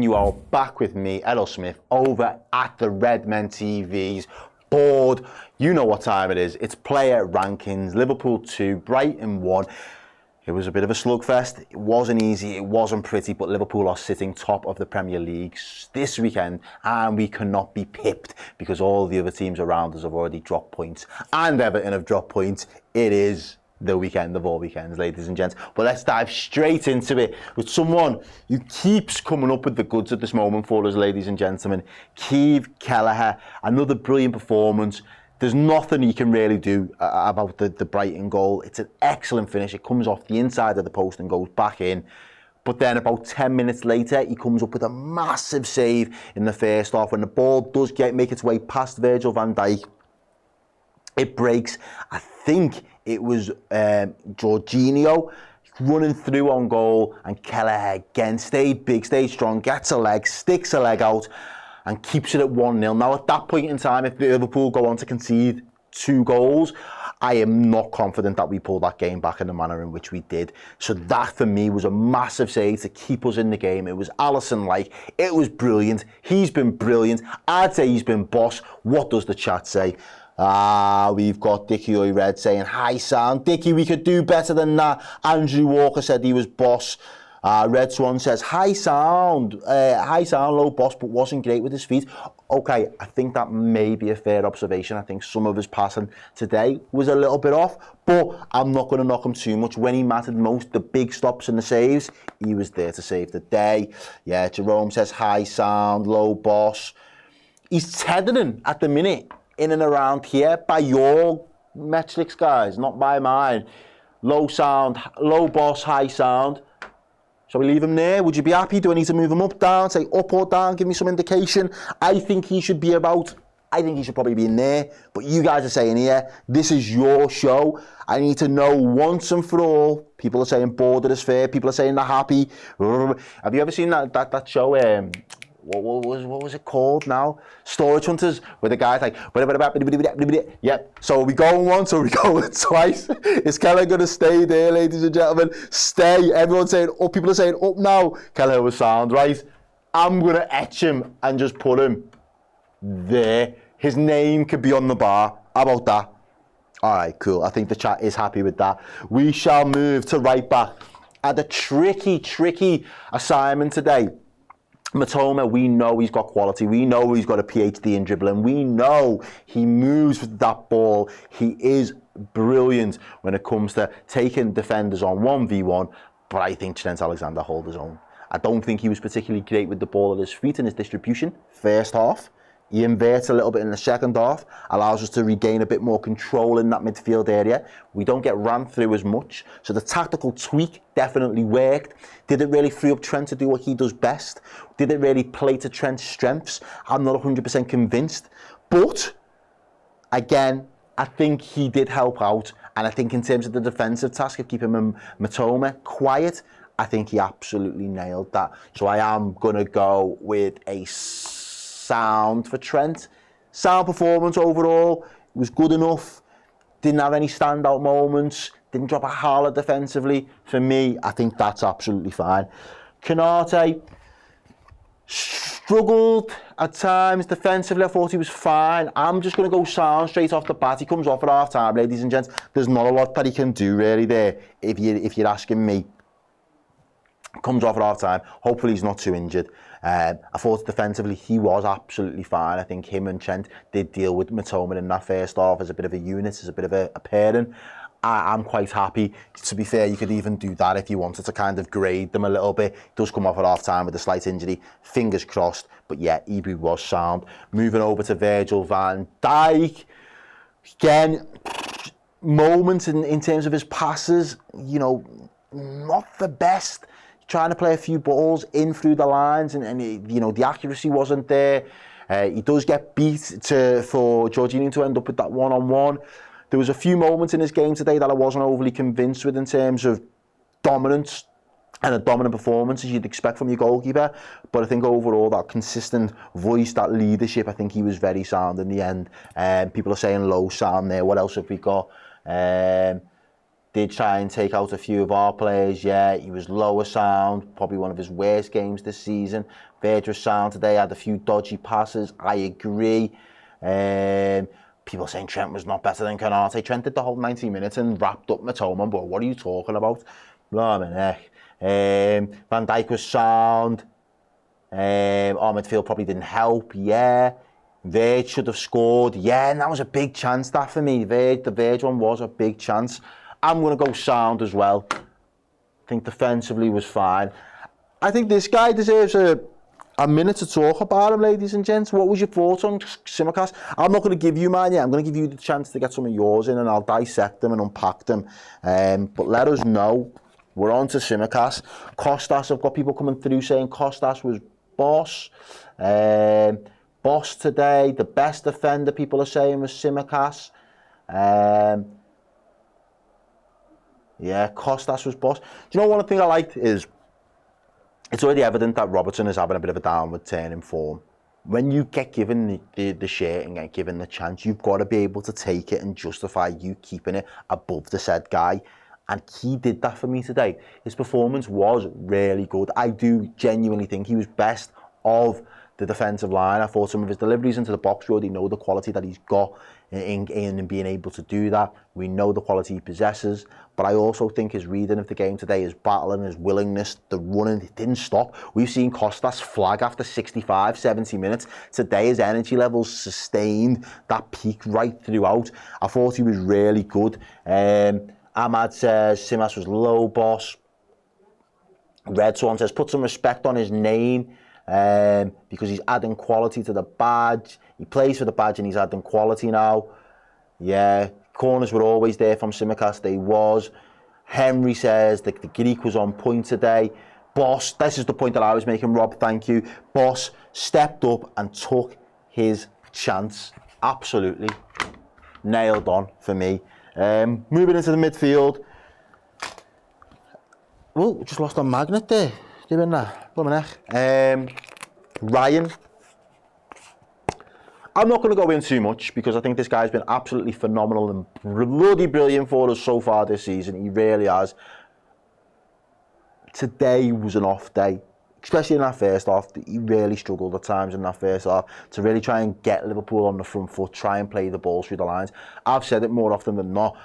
you are back with me, Errol Smith, over at the Redmen TV's board. You know what time it is. It's player rankings. Liverpool 2, Brighton 1. It was a bit of a slugfest. It wasn't easy, it wasn't pretty, but Liverpool are sitting top of the Premier League this weekend, and we cannot be pipped because all the other teams around us have already dropped points, and Everton have dropped points. It is the weekend of all weekends, ladies and gents. But let's dive straight into it with someone who keeps coming up with the goods at this moment for us, ladies and gentlemen. Keith Kelleher, another brilliant performance. There's nothing he can really do about the Brighton goal. It's an excellent finish. It comes off the inside of the post and goes back in. But then about 10 minutes later, he comes up with a massive save in the first half. When the ball does make its way past Virgil van Dijk, it breaks. I think it was Jorginho running through on goal, and Kelleher again stayed big, stayed strong, gets a leg, sticks a leg out, and keeps it at 1-0. Now, at that point in time, if Liverpool go on to concede 2 goals, I am not confident that we pull that game back in the manner in which we did. So that, for me, was a massive save to keep us in the game. It was Alisson-like. It was brilliant. He's been brilliant. I'd say he's been boss. What does the chat say? We've got Dickie Oy Red saying, "Hi, Sound. Dickie, we could do better than that." Andrew Walker said he was boss. Red Swan says, high sound, low boss, but wasn't great with his feet. Okay, I think that may be a fair observation. I think some of his passing today was a little bit off, but I'm not going to knock him too much. When he mattered most, the big stops and the saves, he was there to save the day. Yeah, Jerome says, high sound, low boss. He's tethering at the minute in and around here by your metrics, guys, not by mine. Low sound, low boss, high sound. Shall we leave him there? Would you be happy? Do I need to move him up, down, say up or down? Give me some indication. I think he should probably be in there. But you guys are saying here, this is your show. I need to know once and for all. People are saying border is fair. People are saying they're happy. Have you ever seen that show? What was it called now? Storage Hunters, where the guy's like, yep. So are we going once or are we going twice? Is Kelleher going to stay there, ladies and gentlemen? Stay. Everyone's saying up. People are saying up now. Kelleher was sound, right? I'm going to etch him and just put him there. His name could be on the bar. How about that? All right, cool. I think the chat is happy with that. We shall move to right back. Had a tricky assignment today. Matoma, we know he's got quality. We know he's got a PhD in dribbling. We know he moves with that ball. He is brilliant when it comes to taking defenders on 1v1, but I think Trent Alexander holds his own. I don't think he was particularly great with the ball at his feet in his distribution first half. He inverts a little bit in the second half, allows us to regain a bit more control in that midfield area. We don't get ran through as much. So the tactical tweak definitely worked. Did it really free up Trent to do what he does best? Did it really play to Trent's strengths? I'm not 100% convinced. But, again, I think he did help out. And I think in terms of the defensive task of keeping Matoma quiet, I think he absolutely nailed that. So I am going to go with a sound for Trent. Sound performance overall. It was good enough. Didn't have any standout moments. Didn't drop a howler defensively. For me, I think that's absolutely fine. Canate struggled at times defensively. I thought he was fine. I'm just going to go sound straight off the bat. He comes off at half time, ladies and gents. There's not a lot that he can do really there, if you're asking me. Comes off at half time. Hopefully he's not too injured. I thought defensively he was absolutely fine. I think him and Trent did deal with Matoma in that first half as a bit of a unit, as a bit of a pairing. I'm quite happy. To be fair, you could even do that if you wanted to kind of grade them a little bit. He does come off at half time with a slight injury. Fingers crossed. But yeah, Ebri was sound. Moving over to Virgil van Dijk. Again, moments in terms of his passes, you know, not the best. Trying to play a few balls in through the lines, and you know, the accuracy wasn't there. He does get beat for Jorginho to end up with that one-on-one. There was a few moments in his game today that I wasn't overly convinced with in terms of dominance and a dominant performance as you'd expect from your goalkeeper. But I think overall that consistent voice, that leadership, I think he was very sound in the end. People are saying low sound there. What else have we got? did try and take out a few of our players. Yeah, he was lower sound, probably one of his worst games this season. Virgil sound today, had a few dodgy passes. I agree. People saying Trent was not better than Konate. Trent did the whole 90 minutes and wrapped up Matoma, but what are you talking about? Blimey heck. Van Dijk was sound. Our midfield probably didn't help, yeah. Verge should have scored, yeah, and that was a big chance, that for me. The Verge one was a big chance. I'm going to go sound as well. I think defensively was fine. I think this guy deserves a minute to talk about him, ladies and gents. What was your thoughts on Tsimikas? I'm not going to give you mine yet. I'm going to give you the chance to get some of yours in, and I'll dissect them and unpack them. But let us know. We're on to Tsimikas. Kostas, I've got people coming through saying Kostas was boss. Boss today. The best defender, people are saying, was Tsimikas. Yeah, Kostas was boss. Do you know one thing I liked is it's already evident that Robertson is having a bit of a downward turn in form. When you get given the shirt and get given the chance, you've got to be able to take it and justify you keeping it above the said guy. And he did that for me today. His performance was really good. I do genuinely think he was best of the defensive line. I thought some of his deliveries into the box, we already know the quality that he's got in being able to do that. We know the quality he possesses, but I also think his reading of the game today, his battling, his willingness, the running, it didn't stop. We've seen Kostas flag after 65, 70 minutes. Today his energy levels sustained that peak right throughout. I thought he was really good. Ahmad says Simas was low boss. Red Swan says put some respect on his name. Because he's adding quality to the badge. He plays for the badge and he's adding quality now. Yeah, corners were always there from Tsimikas. They was. Henry says the Greek was on point today. Boss, this is the point that I was making, Rob, thank you. Boss stepped up and took his chance. Absolutely. Nailed on for me. Moving into the midfield. Oh, we just lost our magnet there. Doing that. Ryan. I'm not going to go in too much because I think this guy's been absolutely phenomenal and bloody brilliant for us so far this season. He really has. Today was an off day, especially in that first half. He really struggled at times in that first half to really try and get Liverpool on the front foot, try and play the ball through the lines. I've said it more often than not.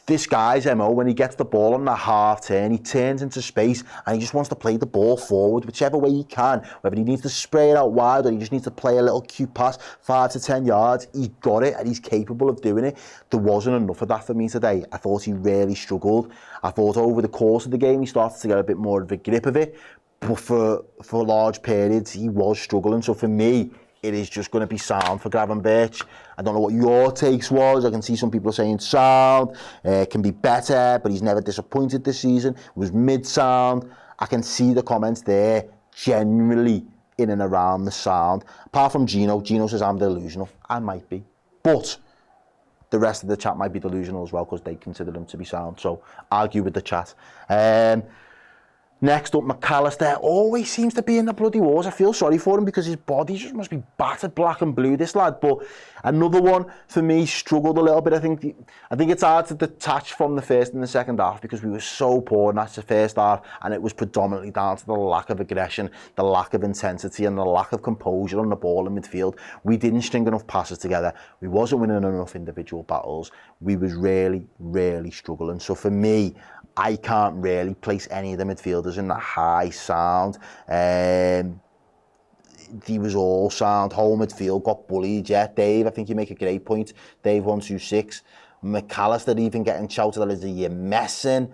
This guy's MO, when he gets the ball on that half turn, he turns into space and he just wants to play the ball forward, whichever way he can. Whether he needs to spray it out wide or he just needs to play a little cute pass, 5 to 10 yards, he's got it and he's capable of doing it. There wasn't enough of that for me today. I thought he really struggled. I thought over the course of the game he started to get a bit more of a grip of it, but for large periods he was struggling. So for me, it is just going to be sound for Gravenberch. I don't know what your takes was. I can see some people saying sound, can be better, but he's never disappointed this season. It was mid-sound. I can see the comments there, generally in and around the sound. Apart from Gino says I'm delusional. I might be. But the rest of the chat might be delusional as well because they consider them to be sound. So argue with the chat. Next up, McAllister always seems to be in the bloody wars. I feel sorry for him because his body just must be battered black and blue, this lad. But another one, for me, struggled a little bit. I think it's hard to detach from the first and the second half because we were so poor in that first half, and it was predominantly down to the lack of aggression, the lack of intensity, and the lack of composure on the ball in midfield. We didn't string enough passes together. We wasn't winning enough individual battles. We was really, really struggling. So for me, I can't really place any of the midfielders in the high sound. He was all sound. Whole midfield got bullied. Yeah, Dave, I think you make a great point. Dave 126. McAllister even getting shouted at as you're messing.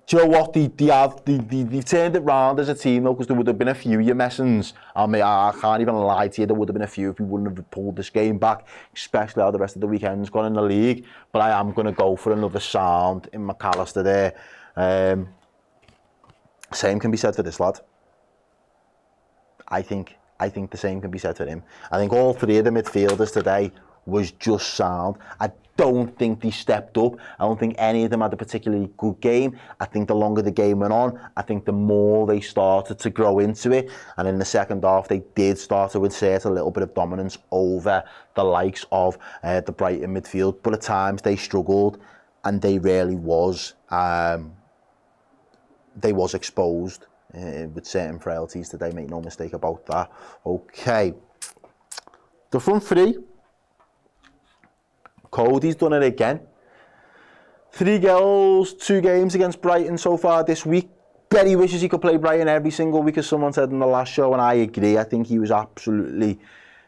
Do you know what? They've turned it round as a team though, because there would have been a few you messings. I can't even lie to you, there would have been a few if we wouldn't have pulled this game back, especially how the rest of the weekend's gone in the league. But I am going to go for another sound in McAllister there. Same can be said for this lad. I think the same can be said for him. I think all three of the midfielders today was just sound. I don't think they stepped up. I don't think any of them had a particularly good game. I think the longer the game went on, I think the more they started to grow into it. And in the second half, they did start to insert a little bit of dominance over the likes of the Brighton midfield. But at times they struggled, and they really was exposed with certain frailties today. Make no mistake about that. Okay, the front three. Cody's done it again. 3 goals, 2 games against Brighton so far this week. Bet he wishes he could play Brighton every single week, as someone said in the last show, and I agree. I think he was absolutely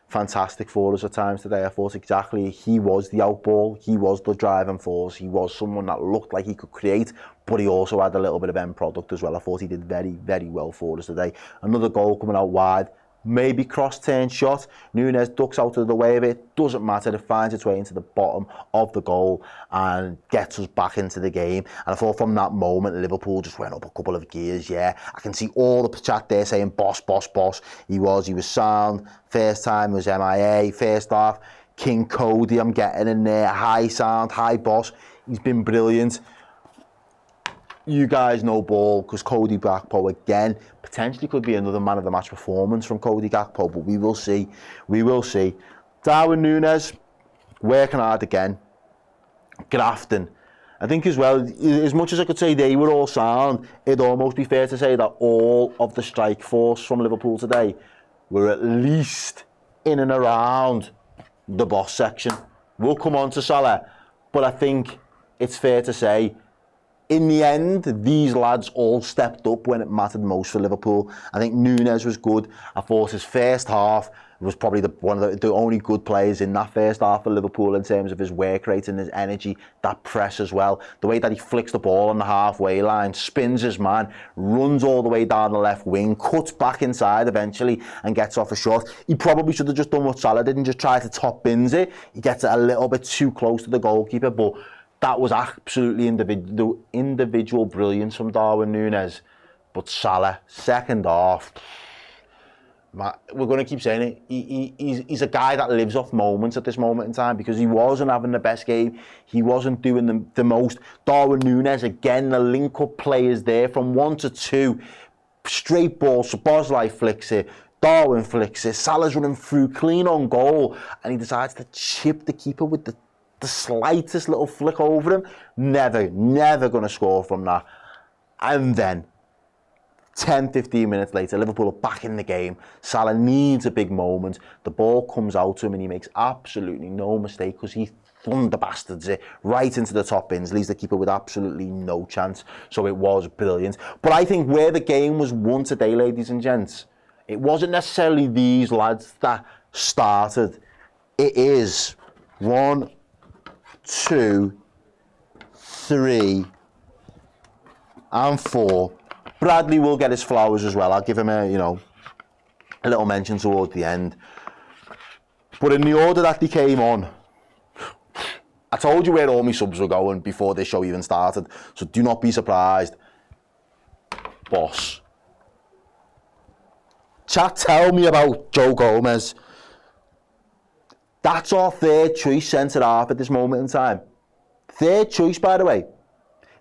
fantastic for us at times today. I thought exactly he was the outball, he was the driving force, he was someone that looked like he could create, but he also had a little bit of end product as well. I thought he did very, very well for us today. Another goal coming out wide. Maybe cross-turn shot. Nunes ducks out of the way of it. Doesn't matter. It finds its way into the bottom of the goal and gets us back into the game. And I thought from that moment, Liverpool just went up a couple of gears. Yeah, I can see all the chat there saying, boss, boss, boss. He was sound. First time he was MIA. First half, King Cody, I'm getting in there. High sound, high boss. He's been brilliant. You guys know ball, because Cody Gakpo again potentially could be another man of the match performance from Cody Gakpo, but we will see. We will see. Darwin Nunes working hard again, grafting. I think as well, as much as I could say they were all sound, it'd almost be fair to say that all of the strike force from Liverpool today were at least in and around the boss section. We'll come on to Salah, but I think it's fair to say in the end, these lads all stepped up when it mattered most for Liverpool. I think Nunes was good. I thought his first half was probably one of the only good players in that first half of Liverpool in terms of his work rate and his energy, that press as well. The way that he flicks the ball on the halfway line, spins his man, runs all the way down the left wing, cuts back inside eventually and gets off a shot. He probably should have just done what Salah did and just tried to top bins it. He gets it a little bit too close to the goalkeeper, but that was absolutely individual brilliance from Darwin Nunes. But Salah, second half, we're going to keep saying it, he's a guy that lives off moments at this moment in time, because he wasn't having the best game. He wasn't doing the most. Darwin Nunes, again, the link-up play is there from 1 to 2. Straight ball, Szoboszlai flicks it. Darwin flicks it. Salah's running through, clean on goal. And he decides to chip the keeper with the slightest little flick over him. Never going to score from that. And then 10-15 minutes later, Liverpool are back in the game. Salah needs a big moment. The ball comes out to him and he makes absolutely no mistake, because he thunder bastards it right into the top bins, leaves the keeper with absolutely no chance. So it was brilliant. But I think where the game was won today, ladies and gents, it wasn't necessarily these lads that started. It is 1, 2, 3, and 4. Bradley will get his flowers as well. I'll give him a little mention towards the end. But in the order that they came on, I told you where all my subs were going before this show even started, so do not be surprised. Boss. Chat, tell me about Joe Gomez. That's our third choice centre-half at this moment in time. Third choice, by the way.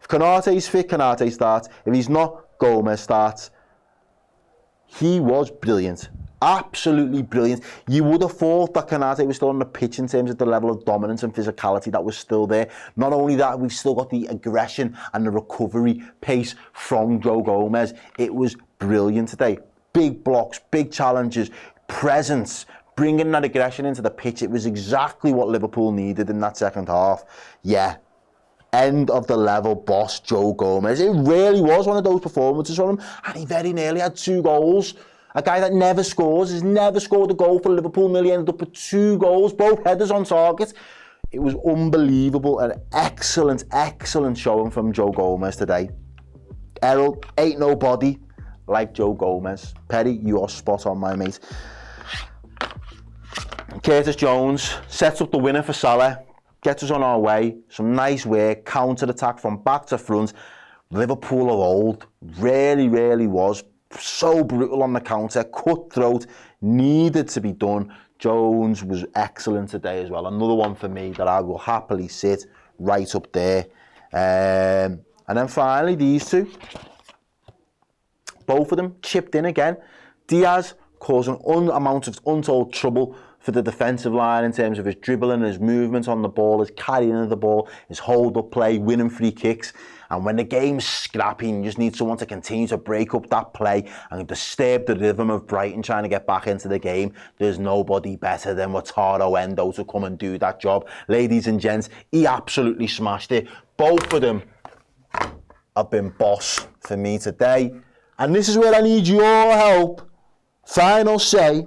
If Konate's fit, Konate starts. If he's not, Gomez starts. He was brilliant. Absolutely brilliant. You would have thought that Konate was still on the pitch in terms of the level of dominance and physicality that was still there. Not only that, we've still got the aggression and the recovery pace from Joe Gomez. It was brilliant today. Big blocks, big challenges, presence, bringing that aggression into the pitch. It was exactly what Liverpool needed in that second half. Yeah, end of the level boss Joe Gomez. It really was one of those performances from him, and he very nearly had 2 goals. A guy that never scores, has never scored a goal for Liverpool, nearly ended up with 2 goals, both headers on target. It was unbelievable, an excellent showing from Joe Gomez today. Errol, ain't nobody like Joe Gomez. Perry, you are spot on, my mate. Curtis Jones sets up the winner for Salah, gets us on our way. Some nice work, counter-attack from back to front. Liverpool of old, really was so brutal on the counter, cutthroat, needed to be done. Jones was excellent today as well. Another one for me that I will happily sit right up there. And then finally, these two. Both of them chipped in again. Diaz caused an amount of untold trouble for the defensive line in terms of his dribbling, his movement on the ball, his carrying of the ball, his hold-up play, winning free kicks. And when the game's scrappy, you just need someone to continue to break up that play and disturb the rhythm of Brighton trying to get back into the game. There's nobody better than Wataru Endo to come and do that job. Ladies and gents, he absolutely smashed it. Both of them have been boss for me today. And this is where I need your help. Final say.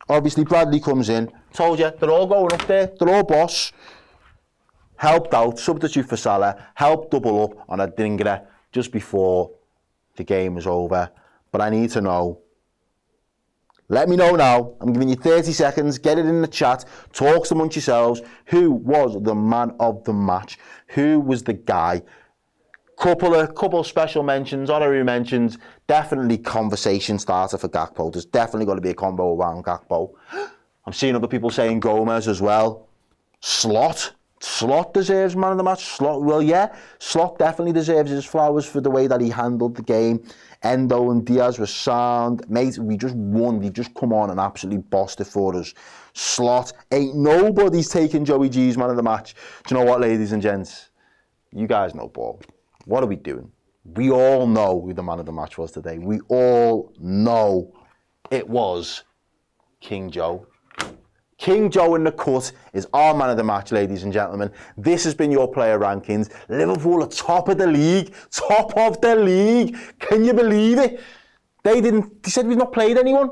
Obviously, Bradley comes in. Told you, they're all going up there. They're all boss. Helped out, substitute for Salah. Helped double up on a dinger just before the game was over. But I need to know. Let me know now. I'm giving you 30 seconds. Get it in the chat. Talk amongst yourselves. Who was the man of the match? Who was the guy? Couple special mentions, honorary mentions. Definitely conversation starter for Gakpo. There's definitely got to be a combo around Gakpo. I'm seeing other people saying Gomez as well. Slot deserves man of the match. Slot definitely deserves his flowers for the way that he handled the game. Endo and Diaz were sound. Mate, we just won. They just come on and absolutely bossed it for us. Slot, ain't nobody's taking Joey G's man of the match. Do you know what, ladies and gents? You guys know ball. What are we doing? We all know who the man of the match was today. We all know it was King Joe. King Joe in the cut is our man of the match, ladies and gentlemen. This has been your player rankings. Liverpool are top of the league. Top of the league. Can you believe it? They said we've not played anyone.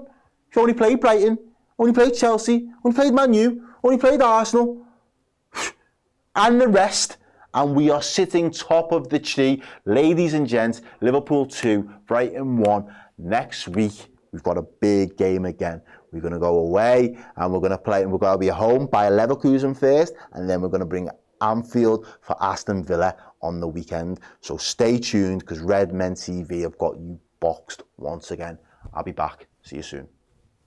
We only played Brighton. Only played Chelsea. Only played Man U. Only played Arsenal. And the rest. And we are sitting top of the tree. Ladies and gents, Liverpool 2, Brighton 1. Next week, we've got a big game again. We're going to go away and we're going to play, and we're going to be home by Leverkusen first, and then we're going to bring Anfield for Aston Villa on the weekend. So stay tuned, because Redmen TV have got you boxed once again. I'll be back. See you soon.